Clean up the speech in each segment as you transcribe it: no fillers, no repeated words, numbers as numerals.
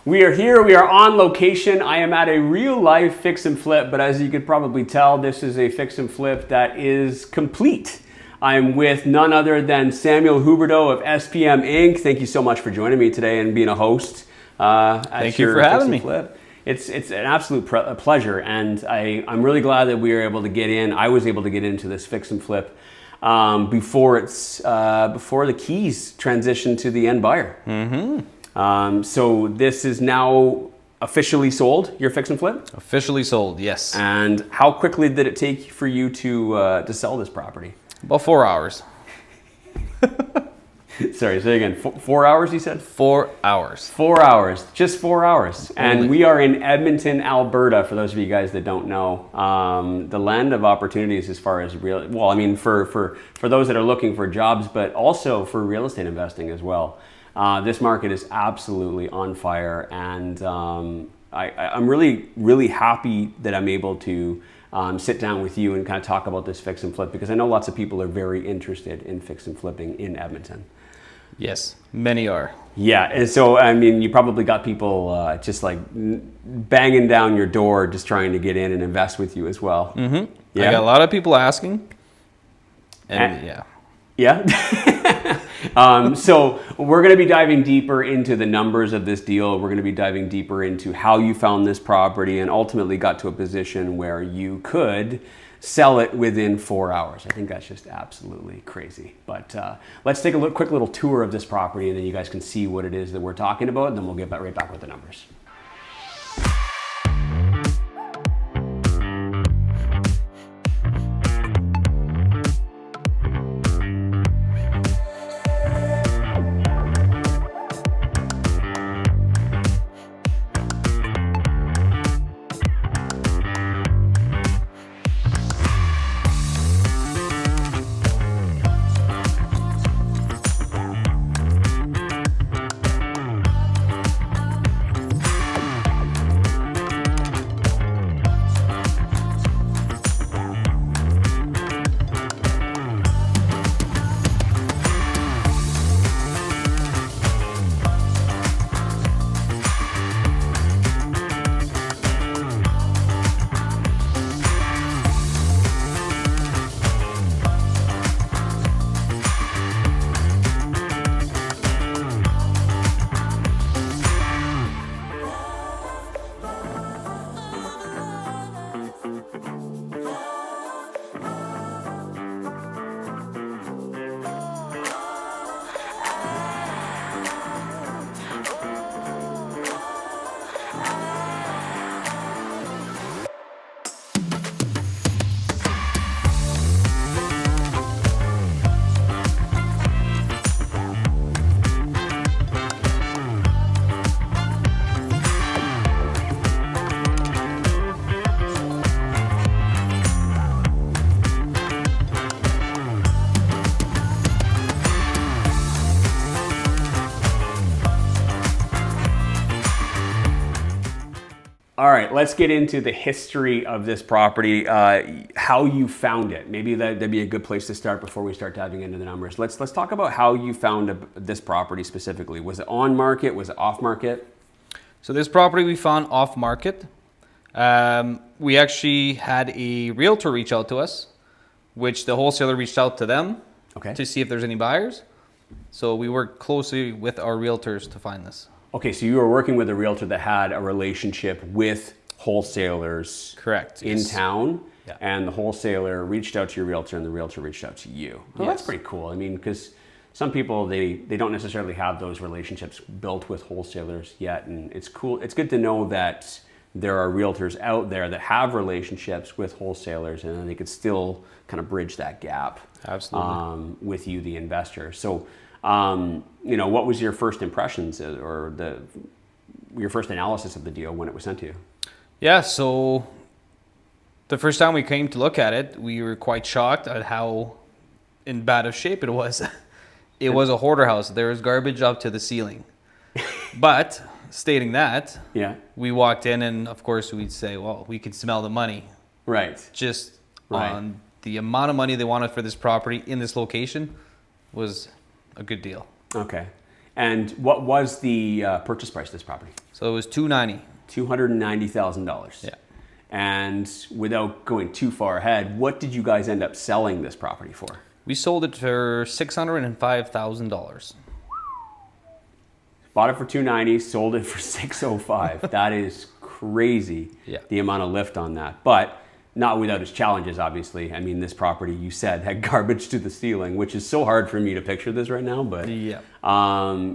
We are here, we are on location. I am at a real life fix and flip, but as you could probably tell, this is a fix and flip that is complete. I am with none other than Samuel Huberdeau of SPM Inc. Thank you so much for joining me today and being a host. Thank you for having me. Flip. It's an absolute pleasure, and I'm really glad that we were able to get in. I was able to get into this fix and flip before the keys transition to the end buyer. Mm-hmm. So this is now officially sold, your fix and flip? Officially sold, yes. And how quickly did it take for you to sell this property? About 4 hours. Sorry, say again. 4 hours, you said? 4 hours. 4 hours, just 4 hours. And we are in Edmonton, Alberta, for those of you guys that don't know. The land of opportunities as far as for those that are looking for jobs, but also for real estate investing as well. This market is absolutely on fire, and I'm really, really happy that I'm able to sit down with you and kind of talk about this fix and flip, because I know lots of people are very interested in fix and flipping in Edmonton. Yes, many are. Yeah, and so, I mean, you probably got people just like banging down your door just trying to get in and invest with you as well. Mm-hmm. Yeah. I got a lot of people asking, and yeah. Yeah. So we're going to be diving deeper into the numbers of this deal. We're going to be diving deeper into how you found this property and ultimately got to a position where you could sell it within 4 hours. I think that's just absolutely crazy. But let's take a quick little tour of this property, and then you guys can see what it is that we're talking about, and then we'll get right back with the numbers. All right, let's get into the history of this property, how you found it. Maybe that'd be a good place to start before we start diving into the numbers. Let's talk about how you found this property specifically. Was it on market? Was it off market? So this property we found off market. We actually had a realtor reach out to us, which the wholesaler reached out to them to see if there's any buyers. So we worked closely with our realtors to find this. Okay, so you were working with a realtor that had a relationship with wholesalers in town, and the wholesaler reached out to your realtor and the realtor reached out to you. Well, that's pretty cool. I mean, because some people, they don't necessarily have those relationships built with wholesalers yet, and it's cool. It's good to know that there are realtors out there that have relationships with wholesalers, and then they could still kind of bridge that gap. Absolutely. With you, the investor. So, what was your first impressions or your first analysis of the deal when it was sent to you? Yeah, so the first time we came to look at it, we were quite shocked at how in bad of shape it was. It was a hoarder house. There was garbage up to the ceiling. But stating that, we walked in and of course we'd say, well, we could smell the money. Right. Just on the amount of money they wanted for this property in this location was a good deal. Okay. And what was the purchase price of this property? So it was $290. $290,000. Yeah. And without going too far ahead, what did you guys end up selling this property for? We sold it for $605,000. Bought it for $290, sold it for $605. That is crazy. Yeah. The amount of lift on that, but not without its challenges. Obviously, I mean, this property you said had garbage to the ceiling, which is so hard for me to picture this right now. But Yeah.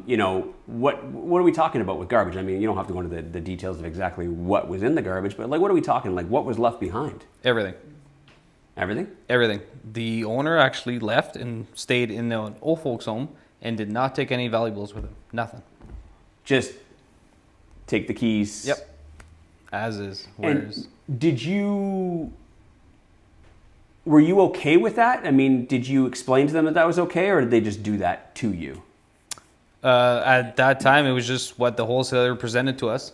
you know, what are we talking about with garbage? I mean, you don't have to go into the details of exactly what was in the garbage, but like, what are we talking? Like, what was left behind? Everything. Everything. Everything. The owner actually left and stayed in an old folks home and did not take any valuables with him. Nothing. Just take the keys. Yep. As is. And were you okay with that? I mean, did you explain to them that that was okay, or did they just do that to you? At that time, it was just what the wholesaler presented to us.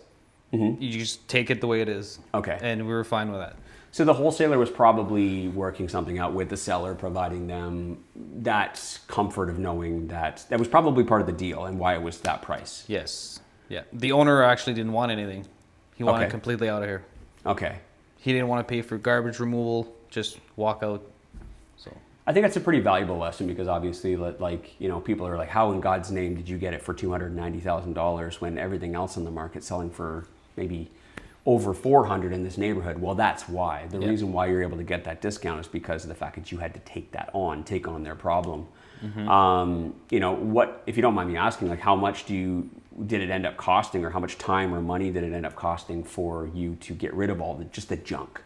Mm-hmm. You just take it the way it is. Okay. And we were fine with that. So the wholesaler was probably working something out with the seller, providing them that comfort of knowing that that was probably part of the deal and why it was that price. Yes. Yeah. The owner actually didn't want anything. He wanted Okay. completely out of here. Okay. He didn't want to pay for garbage removal, just walk out. So I think that's a pretty valuable lesson, because obviously, like, you know, people are like, how in God's name did you get it for $290,000 when everything else in the market selling for maybe over 400 in this neighborhood? Well, that's why. The reason why you're able to get that discount is because of the fact that you had to take on their problem. Mm-hmm. You know, what, if you don't mind me asking, like, how much did it end up costing, or how much time or money did it end up costing for you to get rid of all just the junk?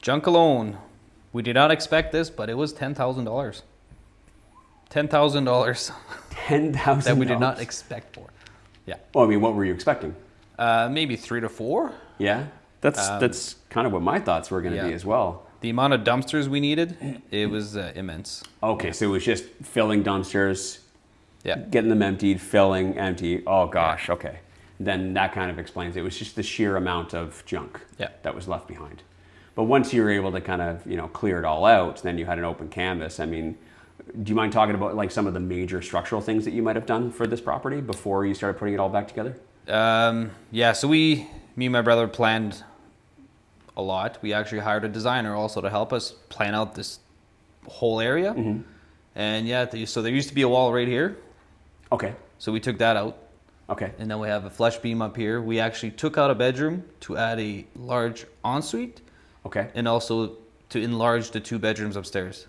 junk alone, we did not expect this, but it was $10,000. $10,000 $10,000 that we did not expect for. Yeah. Well, I mean, what were you expecting? Maybe 3 to 4. Yeah, that's kind of what my thoughts were going to be as well. The amount of dumpsters we needed, it was immense. Okay, so it was just filling dumpsters, Yeah. getting them emptied, filling, empty. Oh gosh, okay. Then that kind of explains it. It was just the sheer amount of junk that was left behind. But once you were able to kind of, you know, clear it all out, then you had an open canvas. I mean, do you mind talking about like some of the major structural things that you might have done for this property before you started putting it all back together? Yeah, so me and my brother planned a lot. We actually hired a designer also to help us plan out this whole area. Mm-hmm. And yeah, so there used to be a wall right here. Okay. So we took that out. Okay. And then we have a flush beam up here. We actually took out a bedroom to add a large ensuite. Okay. And also to enlarge the 2 bedrooms upstairs.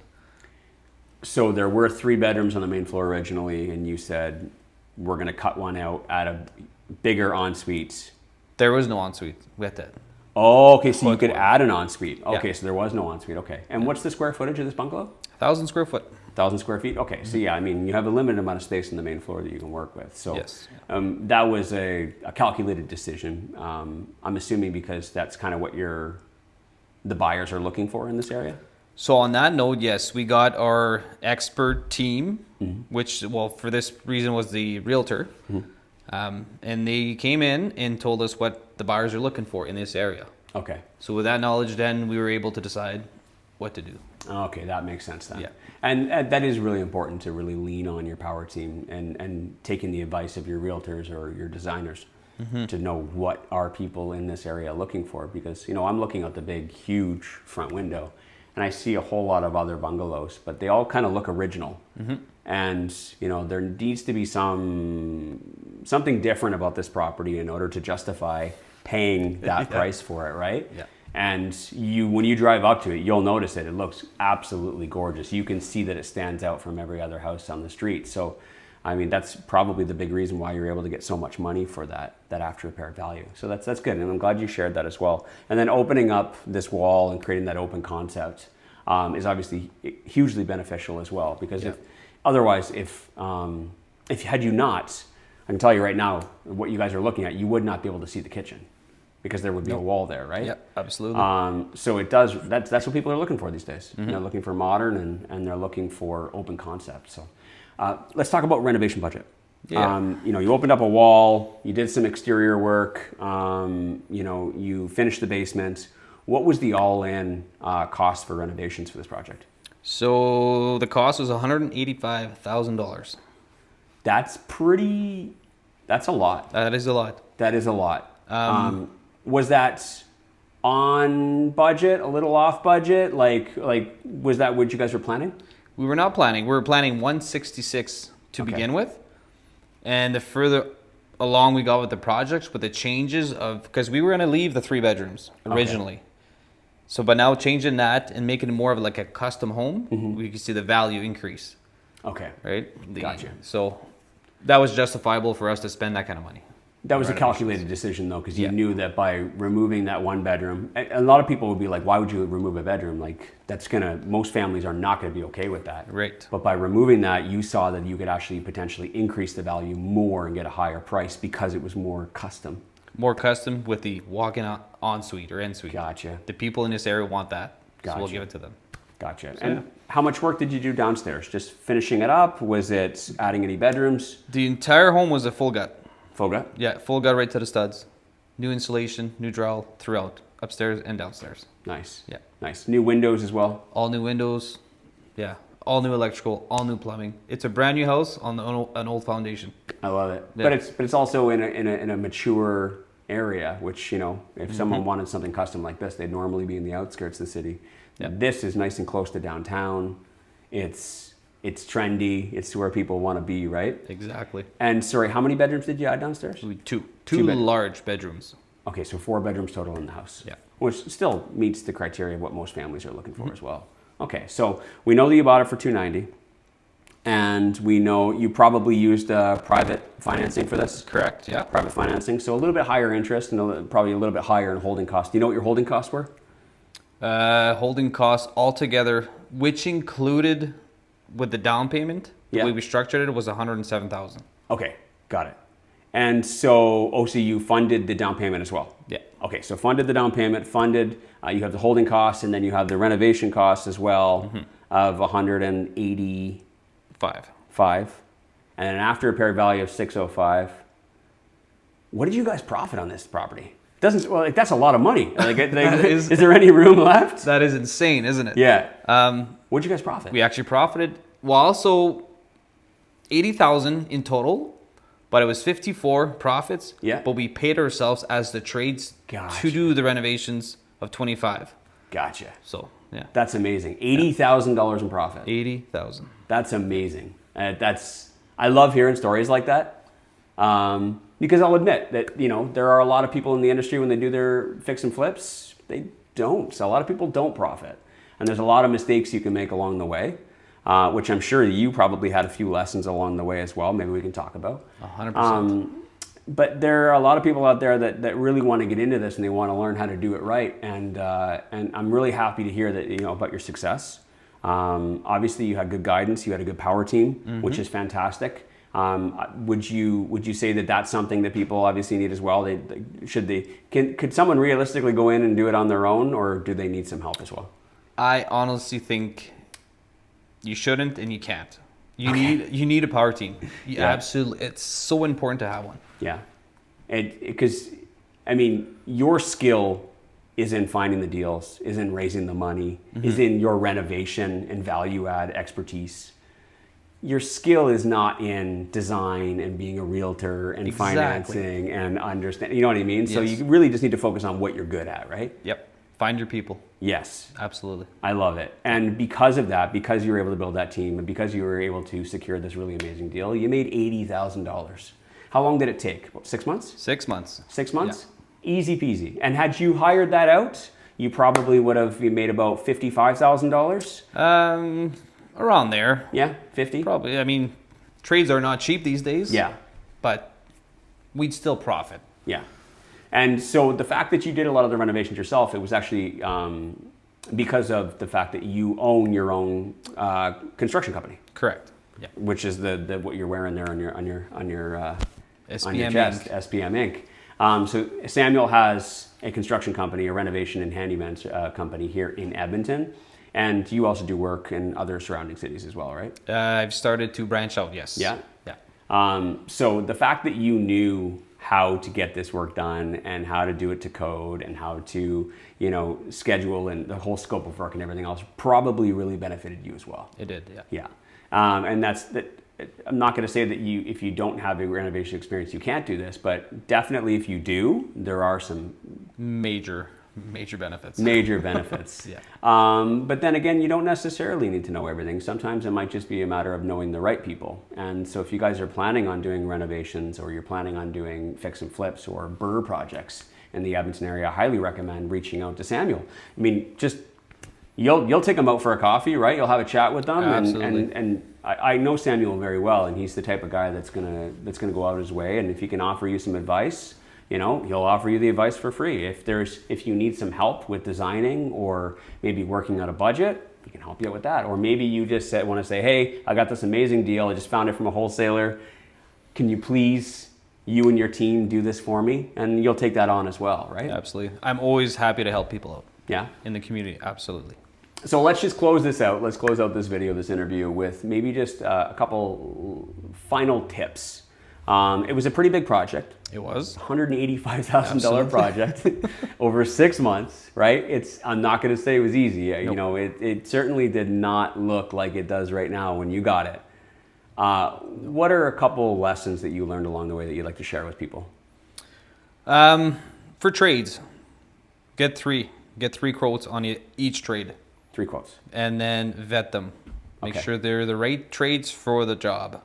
So there were 3 bedrooms on the main floor originally, and you said we're going to cut one out, add a bigger ensuite. There was no ensuite. We had that. Oh, okay. So you could add an ensuite. Okay, so there was no ensuite. Okay. And what's the square footage of this bungalow? 1,000 square foot. 1,000 square feet. Okay. So yeah, I mean, you have a limited amount of space on the main floor that you can work with. So Yes. that was a calculated decision. I'm assuming because that's kind of what the buyers are looking for in this area. So on that note, yes, we got our expert team, which, well, for this reason was the realtor. And they came in and told us what the buyers are looking for in this area. Okay. So with that knowledge, then we were able to decide what to do. Okay, that makes sense then. Yeah. And that is really important, to really lean on your power team and taking the advice of your realtors or your designers to know what are people in this area looking for. Because, you know, I'm looking out the big, huge front window and I see a whole lot of other bungalows, but they all kind of look original. And, you know, there needs to be something different about this property in order to justify paying that price for it, right? Yeah. And when you drive up to it, you'll notice it. It looks absolutely gorgeous. You can see that it stands out from every other house on the street. So, I mean, that's probably the big reason why you're able to get so much money for that after repair value. So that's good, and I'm glad you shared that as well. And then opening up this wall and creating that open concept is obviously hugely beneficial as well. Because if had you not, I can tell you right now, what you guys are looking at, you would not be able to see the kitchen, because there would be a wall there, right? Yep, absolutely. So it does. That's what people are looking for these days. They're looking for modern, and they're looking for open concept. So let's talk about renovation budget. Yeah. You know, you opened up a wall, you did some exterior work. You know, you finished the basement. What was the all-in cost for renovations for this project? So the cost was $185,000. That's a lot. That is a lot. That is a lot. Was that on budget, a little off budget? Like was that what you guys were planning? We were not planning. We were planning 166 to begin with. And the further along we got with the projects, with the changes of, because we were going to leave the 3 bedrooms originally. So, but now changing that and making it more of like a custom home, we can see the value increase. Okay. Right? Gotcha. So that was justifiable for us to spend that kind of money. That was a calculated decision though, because you knew that by removing that 1 bedroom, a lot of people would be like, why would you remove a bedroom? Like most families are not going to be okay with that. Right. But by removing that, you saw that you could actually potentially increase the value more and get a higher price because it was more custom. More custom with the walk-in ensuite or en-suite. Gotcha. The people in this area want that, Gotcha. so we'll give it to them. Gotcha. And how much work did you do downstairs? Just finishing it up? Was it adding any bedrooms? The entire home was a full gut. Full gut? Yeah, full gut right to the studs. New insulation, new drywall throughout, upstairs and downstairs. Nice. Yeah. Nice. New windows as well? All new windows. Yeah. All new electrical, all new plumbing. It's a brand new house on an old foundation. I love it. Yeah. But it's also in a mature area, which, if someone wanted something custom like this, they'd normally be in the outskirts of the city. Yeah. This is nice and close to downtown. It's trendy. It's where people want to be, right? Exactly. And sorry, how many bedrooms did you add downstairs? Two bedrooms. large bedrooms. Okay, so 4 bedrooms total in the house. Yeah. Which still meets the criteria of what most families are looking for as well. Okay, so we know that you bought it for $290, and we know you probably used private financing for this. Correct. Yeah. Private financing, so a little bit higher interest and probably a little bit higher in holding costs. Do you know what your holding costs were? Holding costs altogether, which included with the down payment, the way we structured it was $107,000. Okay, got it. And so you funded the down payment as well? Yeah. Okay, so funded the down payment, you have the holding costs, and then you have the renovation costs as well of $185. And then after repair value of $605, what did you guys profit on this property? That's a lot of money. Is there any room left? That is insane, isn't it? Yeah. What did you guys profit? We actually profited, also $80,000 in total, but it was 54 profits. Yeah. But we paid ourselves as the trades to do the renovations of 25. Gotcha. So yeah, that's amazing. $80,000 in profit. 80,000. That's amazing. I love hearing stories like that. Because I'll admit that, there are a lot of people in the industry when they do their fix and flips, they don't. So a lot of people don't profit. And there's a lot of mistakes you can make along the way, which I'm sure you probably had a few lessons along the way as well. Maybe we can talk about. 100%. But there are a lot of people out there that really want to get into this and they want to learn how to do it right. And I'm really happy to hear that, about your success. Obviously you had good guidance. You had a good power team, which is fantastic. Would you say that that's something that people obviously need as well? Could someone realistically go in and do it on their own, or do they need some help as well? I honestly think you shouldn't and you can't. You need a power team. Absolutely, it's so important to have one. Yeah, because your skill is in finding the deals, is in raising the money, is in your renovation and value add expertise. Your skill is not in design and being a realtor and financing and understanding. You know what I mean? Yes. So you really just need to focus on what you're good at, right? Yep. Find your people. Yes. Absolutely. I love it. And because of that, because you were able to build that team and because you were able to secure this really amazing deal, you made $80,000. How long did it take? About 6 months? 6 months. 6 months? Yeah. Easy peasy. And had you hired that out, you probably would have made about $55,000? Around there. Yeah, 50? Probably. Trades are not cheap these days. Yeah. But we'd still profit. Yeah. And so the fact that you did a lot of the renovations yourself, it was actually because of the fact that you own your own construction company. Correct. Yeah. Which is the what you're wearing there on your SPM chest, Inc. SPM Inc. So Samuel has a construction company, a renovation and handyman company here in Edmonton. And you also do work in other surrounding cities as well, right? I've started to branch out, yes. Yeah? Yeah. So the fact that you knew how to get this work done and how to do it to code and how to, schedule and the whole scope of work and everything else probably really benefited you as well. It did, yeah. Yeah. And I'm not going to say that if you don't have a renovation experience, you can't do this, but definitely if you do, there are some Major benefits. Major benefits. Yeah. But then again, you don't necessarily need to know everything. Sometimes it might just be a matter of knowing the right people. And so if you guys are planning on doing renovations, or you're planning on doing fix and flips or burr projects in the Edmonton area, I highly recommend reaching out to Samuel. I mean, just you'll take them out for a coffee, right? You'll have a chat with them. Absolutely. And I know Samuel very well, and he's the type of guy that's gonna go out his way. And if he can offer you some advice, you know, he'll offer you the advice for free. If you need some help with designing or maybe working out a budget, he can help you out with that. Or maybe you just want to say, hey, I got this amazing deal. I just found it from a wholesaler. Can you please, you and your team, do this for me? And you'll take that on as well, right? Absolutely. I'm always happy to help people out. Yeah. In the community, absolutely. So let's just close this out. Let's close out this video, this interview, with maybe just a couple final tips. It was a pretty big project. It was $185,000 project over 6 months, right? I'm not going to say it was easy. Nope. You know, it certainly did not look like it does right now when you got it. What are a couple lessons that you learned along the way that you'd like to share with people? For trades, get three quotes on each trade. 3 quotes. And then vet them. Make Okay. sure they're the right trades for the job.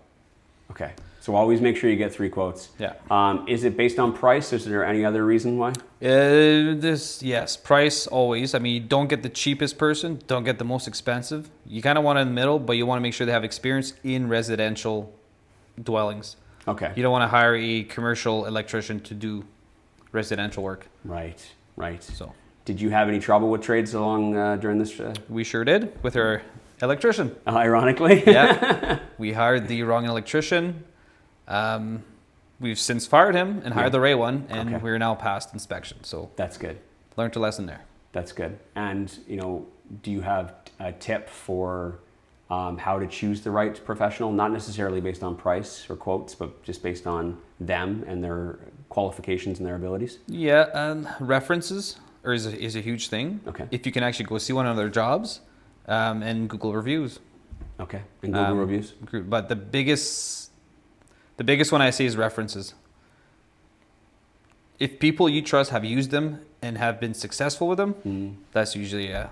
Okay. So always make sure you get 3 quotes. Yeah. Is it based on price? Is there any other reason why? Yes, price always. I mean, you don't get the cheapest person, don't get the most expensive. You kind of want it in the middle, but you want to make sure they have experience in residential dwellings. Okay. You don't want to hire a commercial electrician to do residential work. Right. So Did you have any trouble with trades along during this? we sure did with our electrician. Ironically. Yeah, we hired the wrong electrician. We've since fired him and hired the right one, and Okay. we're now past inspection. So That's good. learned a lesson there. That's good. And, you know, do you have a tip for how to choose the right professional? Not necessarily based on price or quotes, but just based on them and their qualifications and their abilities? Yeah, references is a huge thing. Okay. If you can actually go see one of their jobs, and Google reviews. Okay. And Google reviews? But the biggest one I see is references. If people you trust have used them and have been successful with them, that's usually a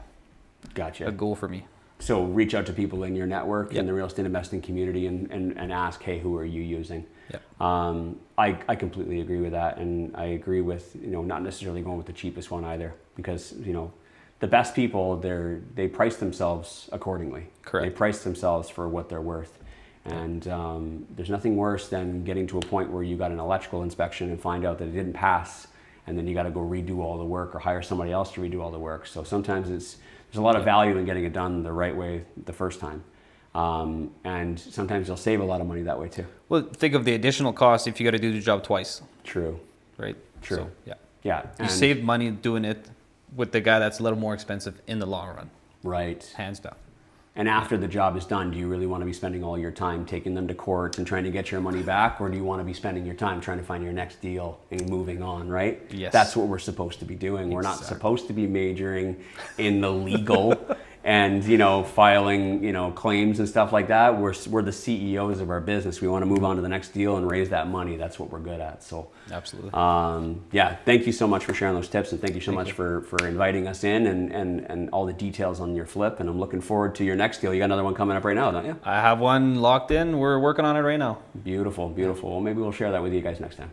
Gotcha. goal for me. So reach out to people in your network Yep. in the real estate investing community and ask, hey, who are you using? Yep. I completely agree with that, and I agree with, you know, not necessarily going with the cheapest one either, because, you know, the best people, they price themselves accordingly. Correct. They price themselves for what they're worth. And there's nothing worse than getting to a point where you got an electrical inspection and find out that it didn't pass, and then you got to go redo all the work or hire somebody else to redo all the work. So sometimes there's a lot of value in getting it done the right way the first time. And sometimes you'll save a lot of money that way too. Well, think of the additional cost if you got to do the job twice, True. right? True. So, yeah. Yeah. You save money doing it with the guy that's a little more expensive in the long run, Right. hands down. And after the job is done, do you really want to be spending all your time taking them to court and trying to get your money back? Or do you want to be spending your time trying to find your next deal and moving on, right? Yes. That's what we're supposed to be doing. We're not Exactly. supposed to be majoring in the legal and, you know, filing, you know, claims and stuff like that. We're the CEOs of our business. We want to move on to the next deal and raise that money. That's what we're good at. So Absolutely. yeah, thank you so much for sharing those tips, and thank you so much for inviting us in and all the details on your flip. And I'm looking forward to your next deal. You got another one coming up right now, don't you? I have one locked in. We're working on it right now. Beautiful, beautiful. Well, maybe we'll share that with you guys next time.